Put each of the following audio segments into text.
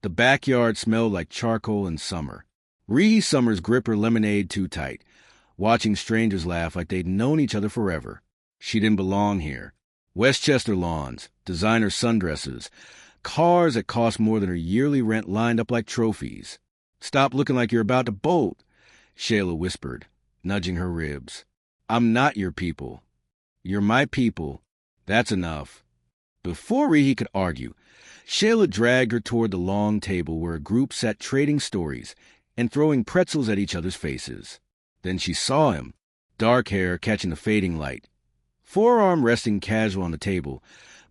The backyard smelled like charcoal in summer. Rehea Summers gripped her lemonade too tight, watching strangers laugh like they'd known each other forever. She didn't belong here. Westchester lawns, designer sundresses, cars that cost more than her yearly rent lined up like trophies. "Stop looking like you're about to bolt," Shayla whispered, nudging her ribs. "I'm not your people. You're my people. That's enough." Before Rehea could argue, Shayla dragged her toward the long table where a group sat trading stories and throwing pretzels at each other's faces. Then she saw him, dark hair catching the fading light, forearm resting casual on the table,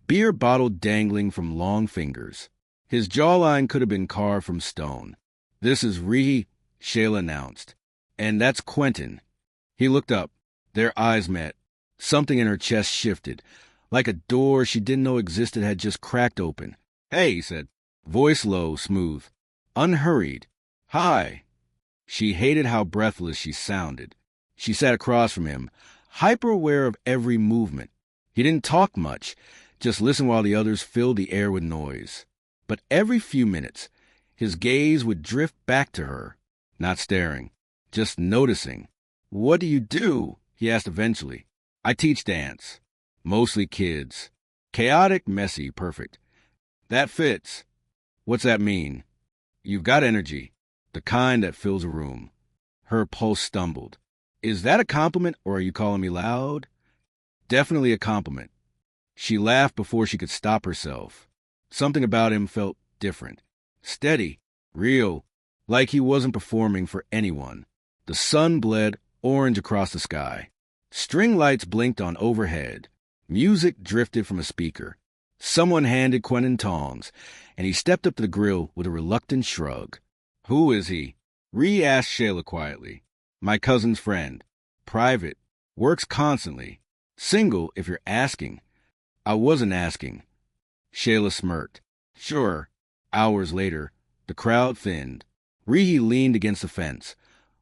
beer bottle dangling from long fingers. His jawline could have been carved from stone. "This is Rehea," Shayla announced. "And that's Quentyn." He looked up. Their eyes met. Something in her chest shifted, like a door she didn't know existed had just cracked open. "Hey," he said, voice low, smooth, unhurried. "Hi." She hated how breathless she sounded. She sat across from him, hyper-aware of every movement. He didn't talk much, just listened while the others filled the air with noise. But every few minutes, his gaze would drift back to her, not staring, just noticing. "What do you do?" he asked eventually. "I teach dance. Mostly kids. Chaotic, messy, perfect." "That fits." "What's that mean?" "You've got energy. The kind that fills a room." Her pulse stumbled. "Is that a compliment, or are you calling me loud?" "Definitely a compliment." She laughed before she could stop herself. Something about him felt different. Steady, real, like he wasn't performing for anyone. The sun bled orange across the sky. String lights blinked on overhead. Music drifted from a speaker. Someone handed Quentyn tongs, and he stepped up to the grill with a reluctant shrug. "Who is he?" Rhea asked Shayla quietly. "My cousin's friend. Private. Works constantly. Single, if you're asking." "I wasn't asking." Shayla smirked. "Sure." Hours later, the crowd thinned. Rehea leaned against the fence,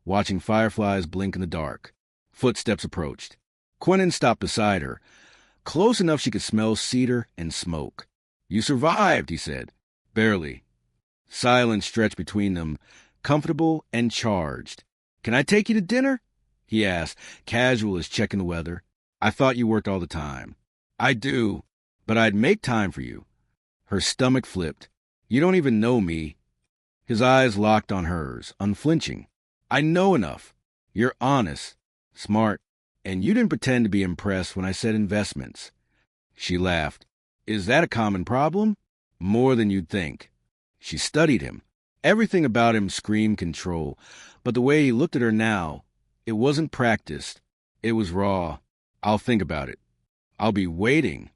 watching fireflies blink in the dark. Footsteps approached. Quentyn stopped beside her, close enough she could smell cedar and smoke. "You survived," he said. "Barely." Silence stretched between them, comfortable and charged. "Can I take you to dinner?" he asked, casual as checking the weather. "I thought you worked all the time." "I do, but I'd make time for you." Her stomach flipped. "You don't even know me." His eyes locked on hers, unflinching. "I know enough. You're honest, smart, and you didn't pretend to be impressed when I said investments." She laughed. "Is that a common problem?" "More than you'd think." She studied him. Everything about him screamed control, but the way he looked at her now, it wasn't practiced. It was raw. "I'll think about it. I'll be waiting."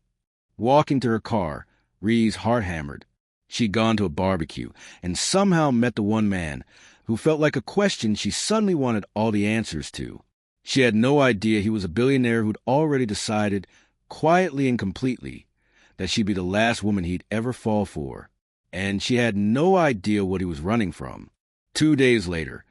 Walking to her car, Ree's heart hammered. She'd gone to a barbecue and somehow met the one man who felt like a question she suddenly wanted all the answers to. She had no idea he was a billionaire who'd already decided, quietly and completely, that she'd be the last woman he'd ever fall for. And she had no idea what he was running from. 2 days later,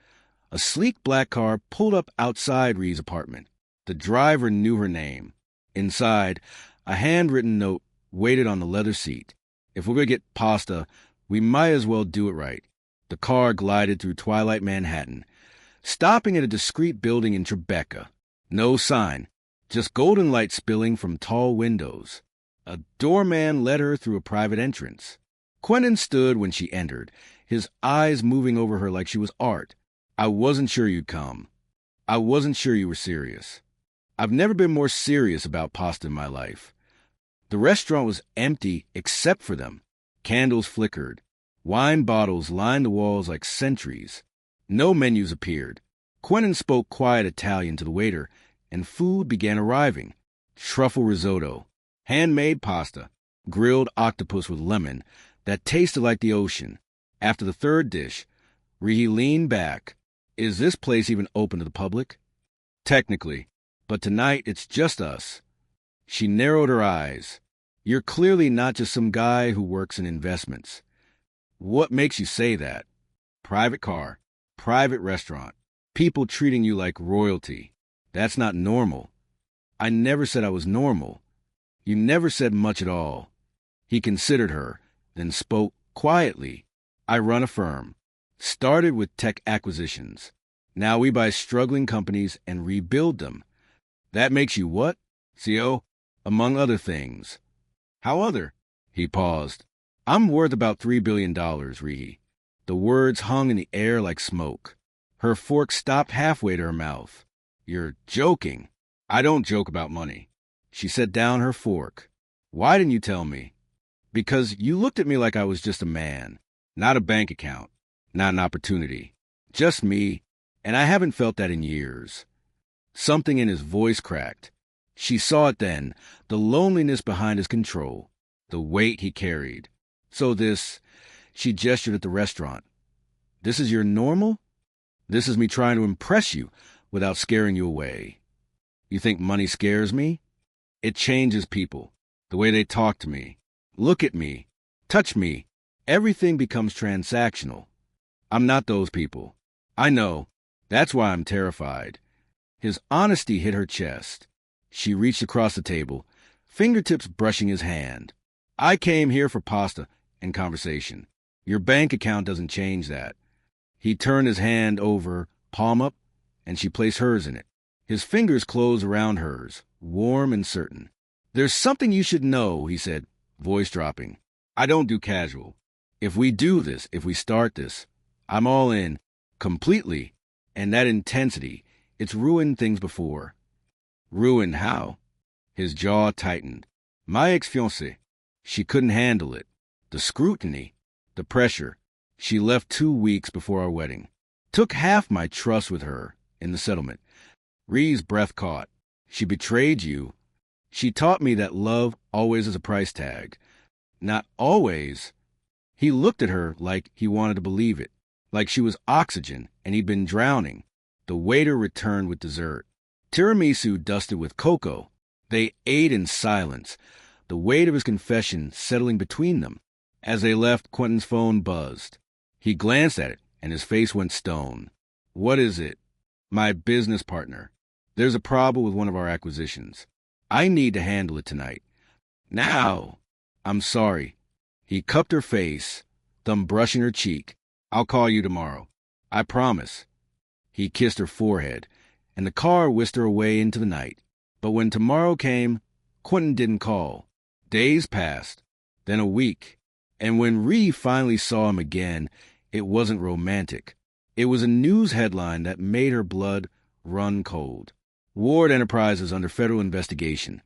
a sleek black car pulled up outside Ree's apartment. The driver knew her name. Inside, a handwritten note waited on the leather seat. "If we're going to get pasta, we might as well do it right." The car glided through twilight Manhattan, stopping at a discreet building in Tribeca. No sign, just golden light spilling from tall windows. A doorman led her through a private entrance. Quentyn stood when she entered, his eyes moving over her like she was art. "I wasn't sure you'd come. I wasn't sure you were serious." I've never been more serious about pasta in my life. The restaurant was empty except for them. Candles flickered. Wine bottles lined the walls like sentries. No menus appeared. Quentyn spoke quiet Italian to the waiter, and food began arriving. Truffle risotto, handmade pasta, grilled octopus with lemon that tasted like the ocean. After the third dish, Rehea leaned back. "Is this place even open to the public?" "Technically, but tonight it's just us." She narrowed her eyes. "You're clearly not just some guy who works in investments." "What makes you say that?" "Private car, private restaurant, people treating you like royalty. That's not normal." "I never said I was normal." "You never said much at all." He considered her, then spoke quietly. I run a firm. Started with tech acquisitions. Now we buy struggling companies and rebuild them. That makes you what, CO? Among other things. How other? He paused. I'm worth about $3 billion, Rehea. The words hung in the air like smoke. Her fork stopped halfway to her mouth. You're joking. I don't joke about money. She set down her fork. Why didn't you tell me? Because you looked at me like I was just a man, not a bank account, not an opportunity. Just me, and I haven't felt that in years. Something in his voice cracked. She saw it then, the loneliness behind his control, the weight he carried. So this, she gestured at the restaurant. This is your normal? This is me trying to impress you without scaring you away. You think money scares me? It changes people, the way they talk to me, look at me, touch me. Everything becomes transactional. I'm not those people. I know. That's why I'm terrified. His honesty hit her chest. She reached across the table, fingertips brushing his hand. I came here for pasta and conversation. Your bank account doesn't change that. He turned his hand over, palm up, and she placed hers in it. His fingers closed around hers, warm and certain. There's something you should know, he said, voice dropping. I don't do casual. If we do this, if we start this, I'm all in, completely, and that intensity, it's ruined things before. Ruined how? His jaw tightened. My ex-fiancée, she couldn't handle it. The scrutiny, the pressure. She left 2 weeks before our wedding. Took half my trust with her in the settlement. Ree's breath caught. She betrayed you. She taught me that love always has a price tag. Not always. He looked at her like he wanted to believe it, like she was oxygen and he'd been drowning. The waiter returned with dessert. Tiramisu dusted with cocoa. They ate in silence, the weight of his confession settling between them. As they left, Quentyn's phone buzzed. He glanced at it, and his face went stone. What is it? My business partner. There's a problem with one of our acquisitions. I need to handle it tonight. Now! I'm sorry. He cupped her face, thumb brushing her cheek. I'll call you tomorrow. I promise. He kissed her forehead, and the car whisked her away into the night. But when tomorrow came, Quentyn didn't call. Days passed, then a week. And when Rhea finally saw him again, it wasn't romantic. It was a news headline that made her blood run cold. Ward Enterprises under federal investigation.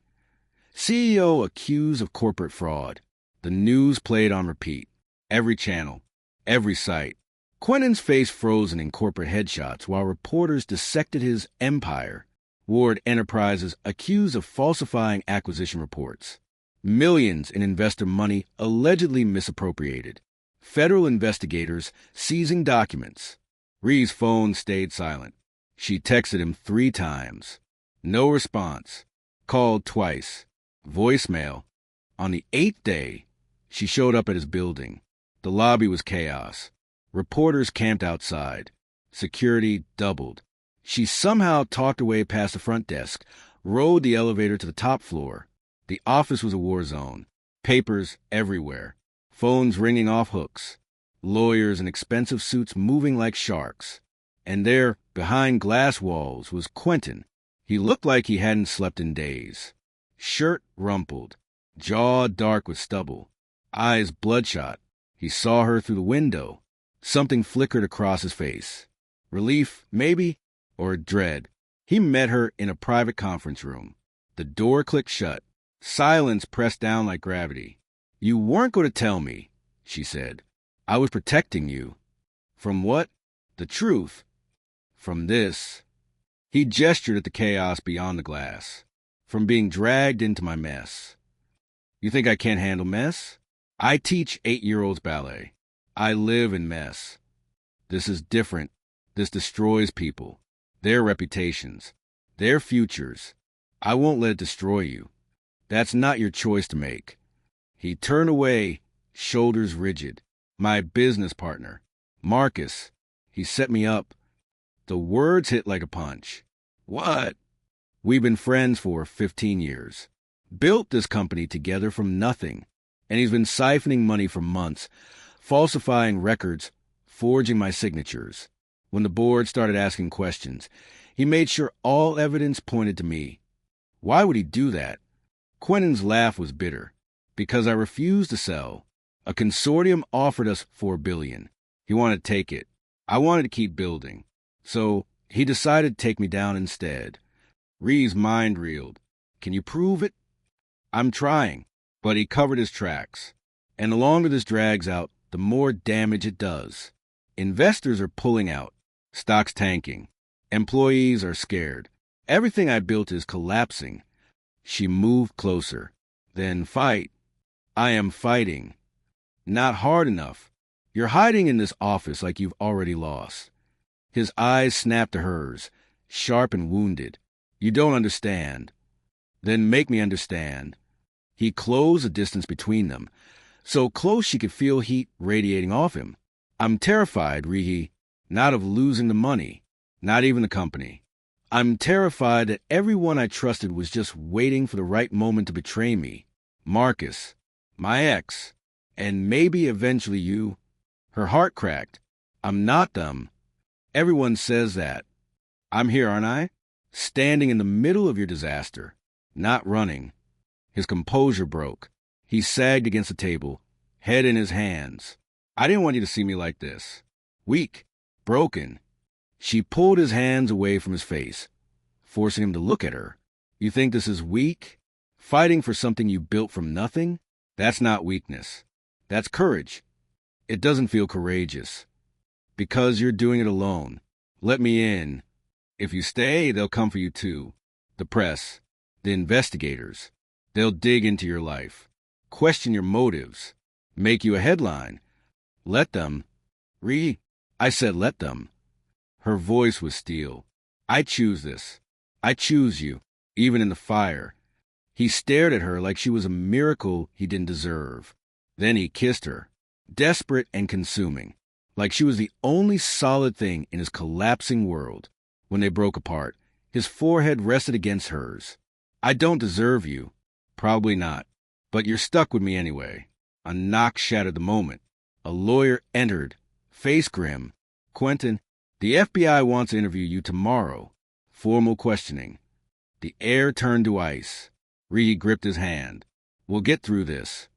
CEO accused of corporate fraud. The news played on repeat. Every channel, every site. Quentyn's face frozen in corporate headshots while reporters dissected his empire. Ward Enterprises accused of falsifying acquisition reports. Millions in investor money allegedly misappropriated. Federal investigators seizing documents. Rhea's phone stayed silent. She texted him 3 times. No response. Called twice. Voicemail. On the 8th day, she showed up at his building. The lobby was chaos. Reporters camped outside. Security doubled. She somehow talked her way past the front desk, rode the elevator to the top floor. The office was a war zone. Papers everywhere. Phones ringing off hooks. Lawyers in expensive suits moving like sharks. And there, behind glass walls, was Quentyn. He looked like he hadn't slept in days. Shirt rumpled. Jaw dark with stubble. Eyes bloodshot. He saw her through the window. Something flickered across his face. Relief, maybe, or dread. He met her in a private conference room. The door clicked shut. Silence pressed down like gravity. You weren't going to tell me, she said. I was protecting you. From what? The truth. From this. He gestured at the chaos beyond the glass. From being dragged into my mess. You think I can't handle mess? I teach 8-year-olds ballet. I live in mess. This is different. This destroys people. Their reputations. Their futures. I won't let it destroy you. That's not your choice to make. He turned away, shoulders rigid. My business partner. Marcus. He set me up. The words hit like a punch. What? We've been friends for 15 years. Built this company together from nothing. And he's been siphoning money for months, falsifying records, forging my signatures. When the board started asking questions, he made sure all evidence pointed to me. Why would he do that? Quentyn's laugh was bitter. Because I refused to sell. A consortium offered us $4 billion. He wanted to take it. I wanted to keep building. So he decided to take me down instead. Ree's mind reeled. Can you prove it? I'm trying. But he covered his tracks. And the longer this drags out, the more damage it does. Investors are pulling out. Stocks tanking. Employees are scared. Everything I built is collapsing. She moved closer. Then fight. I am fighting. Not hard enough. You're hiding in this office like you've already lost. His eyes snapped to hers, sharp and wounded. You don't understand. Then make me understand. He closed the distance between them, so close she could feel heat radiating off him. I'm terrified, Rehea, not of losing the money, not even the company. I'm terrified that everyone I trusted was just waiting for the right moment to betray me. Marcus, my ex, and maybe eventually you. Her heart cracked. I'm not them. Everyone says that. I'm here, aren't I? Standing in the middle of your disaster, not running. His composure broke. He sagged against the table, head in his hands. I didn't want you to see me like this. Weak, broken. She pulled his hands away from his face, forcing him to look at her. You think this is weak? Fighting for something you built from nothing? That's not weakness. That's courage. It doesn't feel courageous. Because you're doing it alone. Let me in. If you stay, they'll come for you too. The press, the investigators. They'll dig into your life, question your motives, make you a headline. Let them. I said let them. Her voice was steel. I choose this. I choose you, even in the fire. He stared at her like she was a miracle he didn't deserve. Then he kissed her, desperate and consuming, like she was the only solid thing in his collapsing world. When they broke apart, his forehead rested against hers. I don't deserve you. Probably not. But you're stuck with me anyway. A knock shattered the moment. A lawyer entered, face grim. Quentyn, the FBI wants to interview you tomorrow. Formal questioning. The air turned to ice. Rehea gripped his hand. We'll get through this.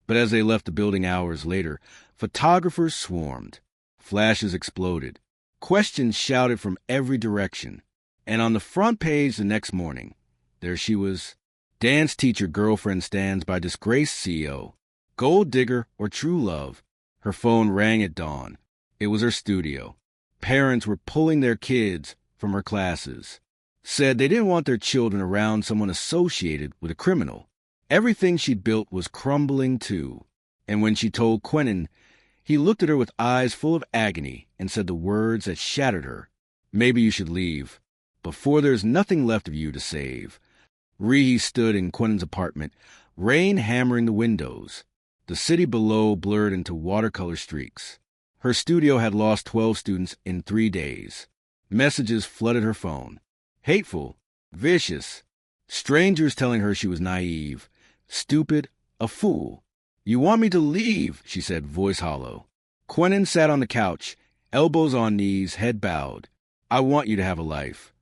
But as they left the building hours later, photographers swarmed. Flashes exploded. Questions shouted from every direction. And on the front page the next morning, there she was. Dance teacher girlfriend stands by disgraced CEO. Gold digger or true love. Her phone rang at dawn. It was her studio. Parents were pulling their kids from her classes. Said they didn't want their children around someone associated with a criminal. Everything she built was crumbling too. And when she told Quentyn, he looked at her with eyes full of agony and said the words that shattered her. Maybe you should leave, before there's nothing left of you to save. Rehea stood in Quentyn's apartment, rain hammering the windows. The city below blurred into watercolor streaks. Her studio had lost 12 students in 3 days. Messages flooded her phone. Hateful, vicious. Strangers telling her she was naive, stupid, a fool. You want me to leave, she said, voice hollow. Quentyn sat on the couch, elbows on knees, head bowed. I want you to have a life.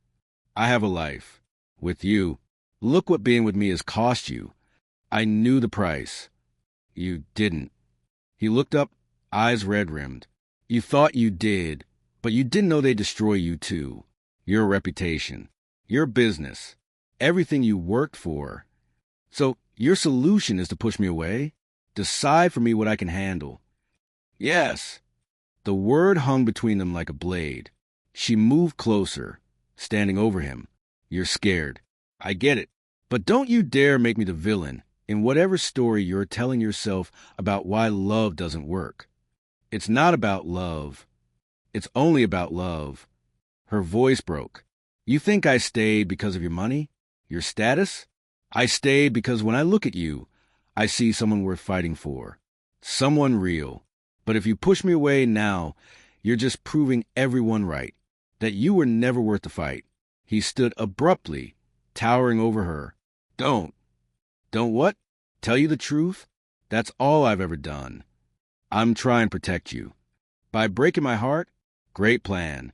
I have a life. With you. Look what being with me has cost you. I knew the price. You didn't. He looked up, eyes red-rimmed. You thought you did, but you didn't know they'd destroy you too. Your reputation. Your business. Everything you worked for. So your solution is to push me away? Decide for me what I can handle. Yes. The word hung between them like a blade. She moved closer, standing over him. You're scared. I get it. But don't you dare make me the villain in whatever story you're telling yourself about why love doesn't work. It's not about love. It's only about love. Her voice broke. You think I stayed because of your money? Your status? I stayed because when I look at you, I see someone worth fighting for. Someone real. But if you push me away now, you're just proving everyone right. That you were never worth the fight. He stood abruptly, towering over her. Don't. Don't what? Tell you the truth? That's all I've ever done. I'm trying to protect you. By breaking my heart? Great plan.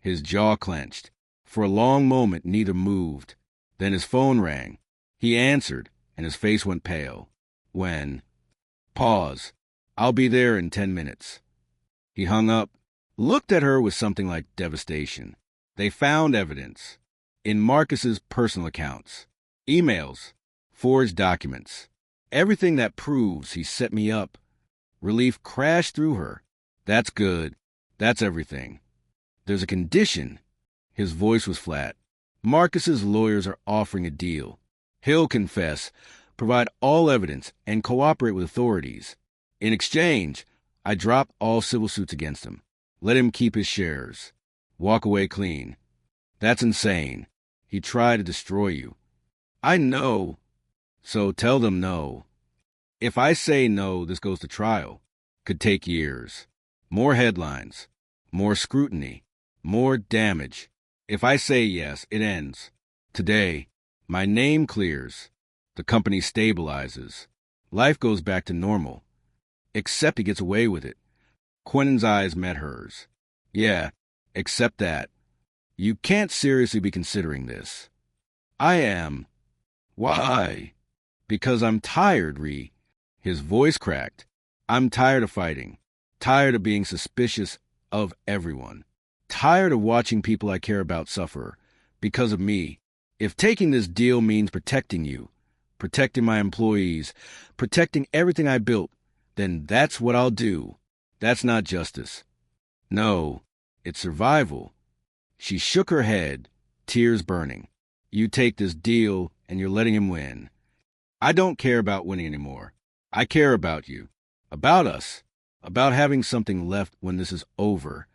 His jaw clenched. For a long moment, neither moved. Then his phone rang. He answered, and his face went pale. When? Pause. I'll be there in 10 minutes. He hung up, looked at her with something like devastation. They found evidence. In Marcus's personal accounts. Emails. Forged documents. Everything that proves he set me up. Relief crashed through her. That's good. That's everything. There's a condition. His voice was flat. Marcus's lawyers are offering a deal. He'll confess, provide all evidence, and cooperate with authorities. In exchange, I drop all civil suits against him. Let him keep his shares. Walk away clean. That's insane. He tried to destroy you. I know. So tell them no. If I say no, this goes to trial. Could take years. More headlines. More scrutiny. More damage. If I say yes, it ends. Today, my name clears. The company stabilizes. Life goes back to normal. Except he gets away with it. Quentyn's eyes met hers. Yeah, except that. You can't seriously be considering this. I am. Why? Because I'm tired, Ree. His voice cracked. I'm tired of fighting. Tired of being suspicious of everyone. Tired of watching people I care about suffer. Because of me. If taking this deal means protecting you, protecting my employees, protecting everything I built, then that's what I'll do. That's not justice. No, it's survival. She shook her head, tears burning. You take this deal, and you're letting him win. I don't care about winning anymore. I care about you. About us. About having something left when this is over.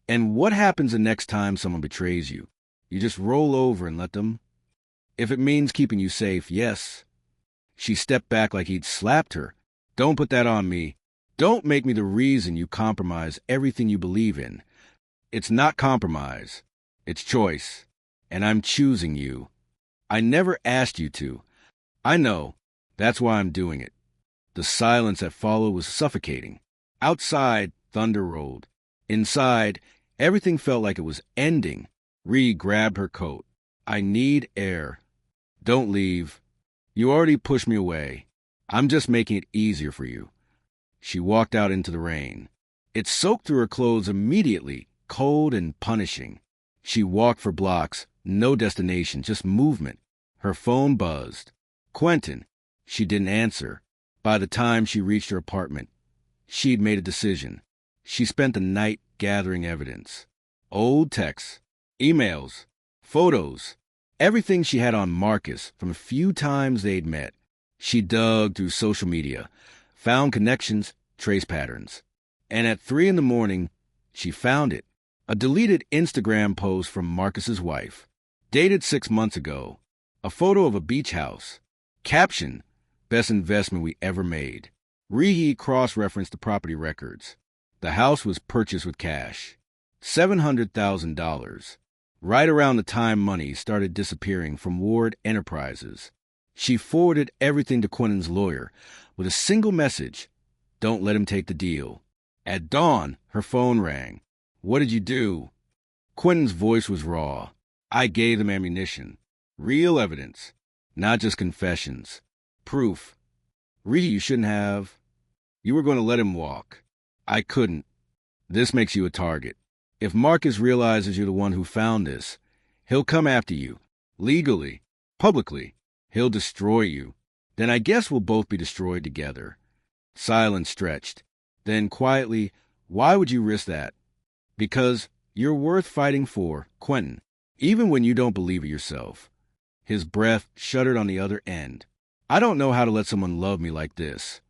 And what happens the next time someone betrays you? You just roll over and let them? If it means keeping you safe, yes. She stepped back like he'd slapped her. Don't put that on me. Don't make me the reason you compromise everything you believe in. It's not compromise. It's choice. And I'm choosing you. I never asked you to. I know. That's why I'm doing it. The silence that followed was suffocating. Outside, thunder rolled. Inside, everything felt like it was ending. Ree grabbed her coat. I need air. Don't leave. You already pushed me away. I'm just making it easier for you. She walked out into the rain. It soaked through her clothes immediately, cold and punishing. She walked for blocks, no destination, just movement. Her phone buzzed. Quentyn. She didn't answer. By the time she reached her apartment, she'd made a decision. She spent the night gathering evidence. Old texts, emails, photos, everything she had on Marcus from a few times they'd met. She dug through social media, found connections, trace patterns. And at 3 a.m, she found it. A deleted Instagram post from Marcus's wife. Dated 6 months ago. A photo of a beach house. Caption, best investment we ever made. Rehea cross-referenced the property records. The house was purchased with cash. $700,000. Right around the time money started disappearing from Ward Enterprises. She forwarded everything to Quentyn's lawyer with a single message. Don't let him take the deal. At dawn, her phone rang. What did you do? Quentyn's voice was raw. I gave them ammunition. Real evidence. Not just confessions. Proof. Rehea, you shouldn't have. You were going to let him walk. I couldn't. This makes you a target. If Marcus realizes you're the one who found this, he'll come after you. Legally. Publicly. He'll destroy you. Then I guess we'll both be destroyed together. Silence stretched. Then quietly, why would you risk that? Because you're worth fighting for, Quentyn, even when you don't believe it yourself. His breath shuddered on the other end. I don't know how to let someone love me like this.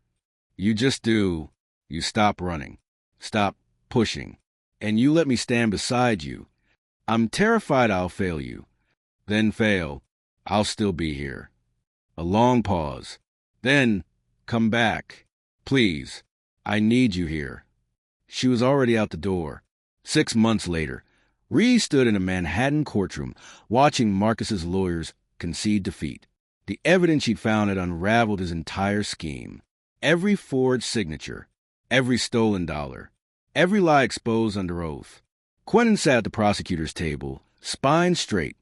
You just do. You stop running. Stop pushing. And you let me stand beside you. I'm terrified I'll fail you. Then fail. I'll still be here. A long pause. Then, come back. Please. I need you here. She was already out the door. 6 months later, Ree stood in a Manhattan courtroom watching Marcus's lawyers concede defeat. The evidence she'd found had unraveled his entire scheme. Every forged signature, every stolen dollar, every lie exposed under oath. Quentyn sat at the prosecutor's table, spine straight,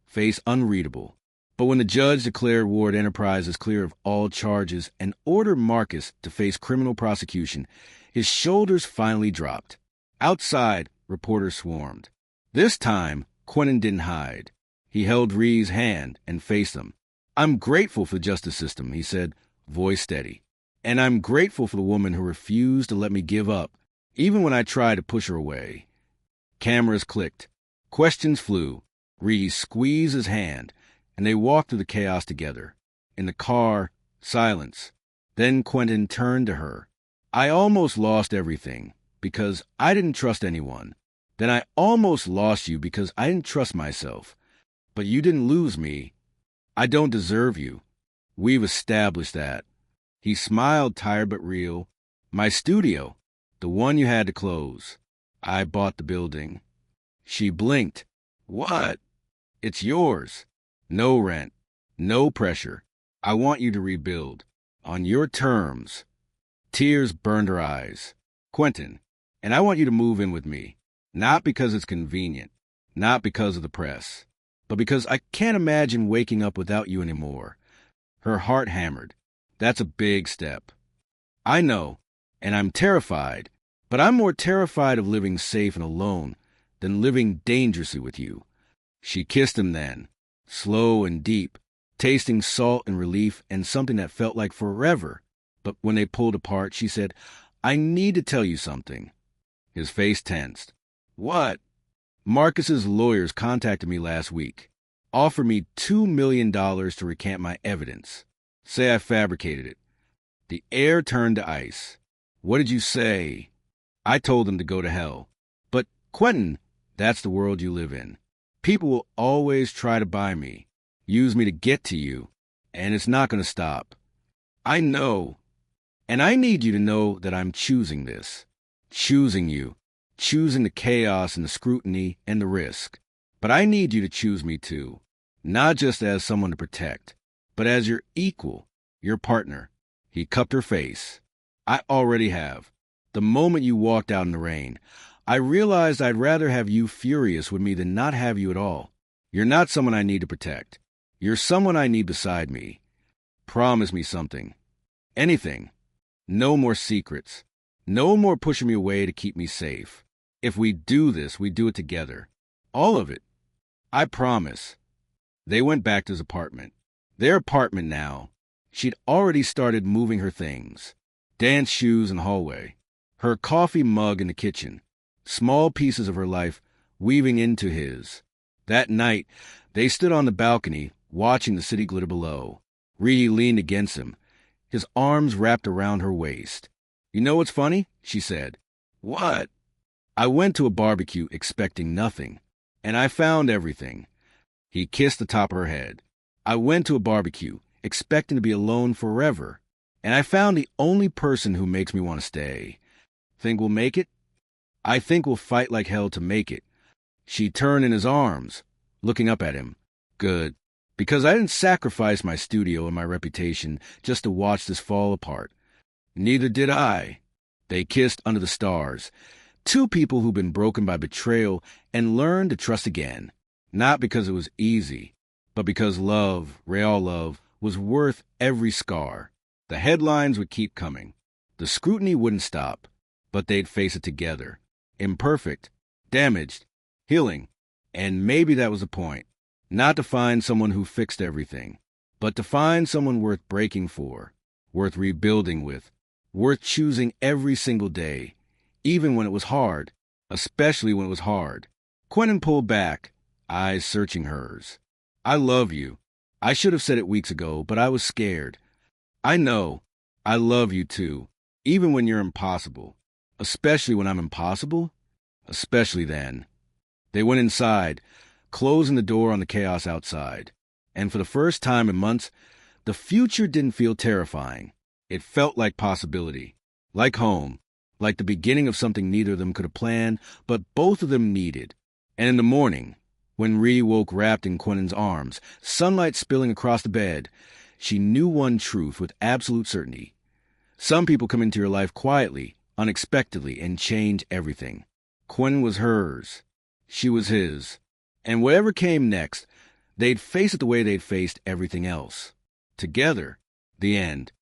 face unreadable. But when the judge declared Ward Enterprises clear of all charges and ordered Marcus to face criminal prosecution, his shoulders finally dropped. Outside, reporters swarmed. This time, Quentyn didn't hide. He held Rehea's hand and faced them. "I'm grateful for the justice system," he said, voice steady. "And I'm grateful for the woman who refused to let me give up, even when I tried to push her away." Cameras clicked. Questions flew. Rehea squeezed his hand, and they walked through the chaos together. In the car, silence. Then Quentyn turned to her. "I almost lost everything because I didn't trust anyone. Then I almost lost you because I didn't trust myself. But you didn't lose me. I don't deserve you. We've established that." He smiled, tired but real. "My studio, the one you had to close. I bought the building." She blinked. "What?" "It's yours. No rent. No pressure. I want you to rebuild. On your terms." Tears burned her eyes. "Quentyn, and I want you to move in with me. Not because it's convenient. Not because of the press. But because I can't imagine waking up without you anymore." Her heart hammered. "That's a big step." "I know, and I'm terrified. But I'm more terrified of living safe and alone than living dangerously with you." She kissed him then, slow and deep, tasting salt and relief and something that felt like forever. But when they pulled apart, she said, "I need to tell you something." His face tensed. "What?" "Marcus's lawyers contacted me last week. Offered me $2 million to recant my evidence. Say I fabricated it." The air turned to ice. "What did you say?" "I told them to go to hell." "But, Quentyn, that's the world you live in. People will always try to buy me, use me to get to you, and it's not going to stop." "I know. And I need you to know that I'm choosing this. Choosing you. Choosing the chaos and the scrutiny and the risk. But I need you to choose me too. Not just as someone to protect, but as your equal, your partner." He cupped her face. "I already have. The moment you walked out in the rain, I realized I'd rather have you furious with me than not have you at all. You're not someone I need to protect. You're someone I need beside me. Promise me something. Anything. No more secrets. No more pushing me away to keep me safe. If we do this, we do it together. All of it. I promise." They went back to his apartment. Their apartment now. She'd already started moving her things. Dance shoes in the hallway. Her coffee mug in the kitchen. Small pieces of her life weaving into his. That night, they stood on the balcony, watching the city glitter below. Rehea leaned against him, his arms wrapped around her waist. "You know what's funny?" she said. "What?" "I went to a barbecue expecting nothing, and I found everything." He kissed the top of her head. "I went to a barbecue expecting to be alone forever, and I found the only person who makes me want to stay. Think we'll make it? I think we'll fight like hell to make it." She turned in his arms, looking up at him. "Good. Because I didn't sacrifice my studio and my reputation just to watch this fall apart. Neither did I." They kissed under the stars. Two people who've been broken by betrayal and learned to trust again. Not because it was easy, but because love, real love, was worth every scar. The headlines would keep coming. The scrutiny wouldn't stop, but they'd face it together. Imperfect, damaged, healing. And maybe that was the point. Not to find someone who fixed everything, but to find someone worth breaking for, worth rebuilding with, worth choosing every single day, even when it was hard, especially when it was hard. Quentyn pulled back, eyes searching hers. "I love you. I should have said it weeks ago, but I was scared. I know. I love you too, even when you're impossible. Especially when I'm impossible? Especially then." They went inside, closing the door on the chaos outside. And for the first time in months, the future didn't feel terrifying. It felt like possibility, like home, like the beginning of something neither of them could have planned, but both of them needed. And in the morning, when Rehea woke wrapped in Quentyn's arms, sunlight spilling across the bed, she knew one truth with absolute certainty. Some people come into your life quietly, unexpectedly, and change everything. Quentyn was hers. She was his. And whatever came next, they'd face it the way they'd faced everything else. Together. The end.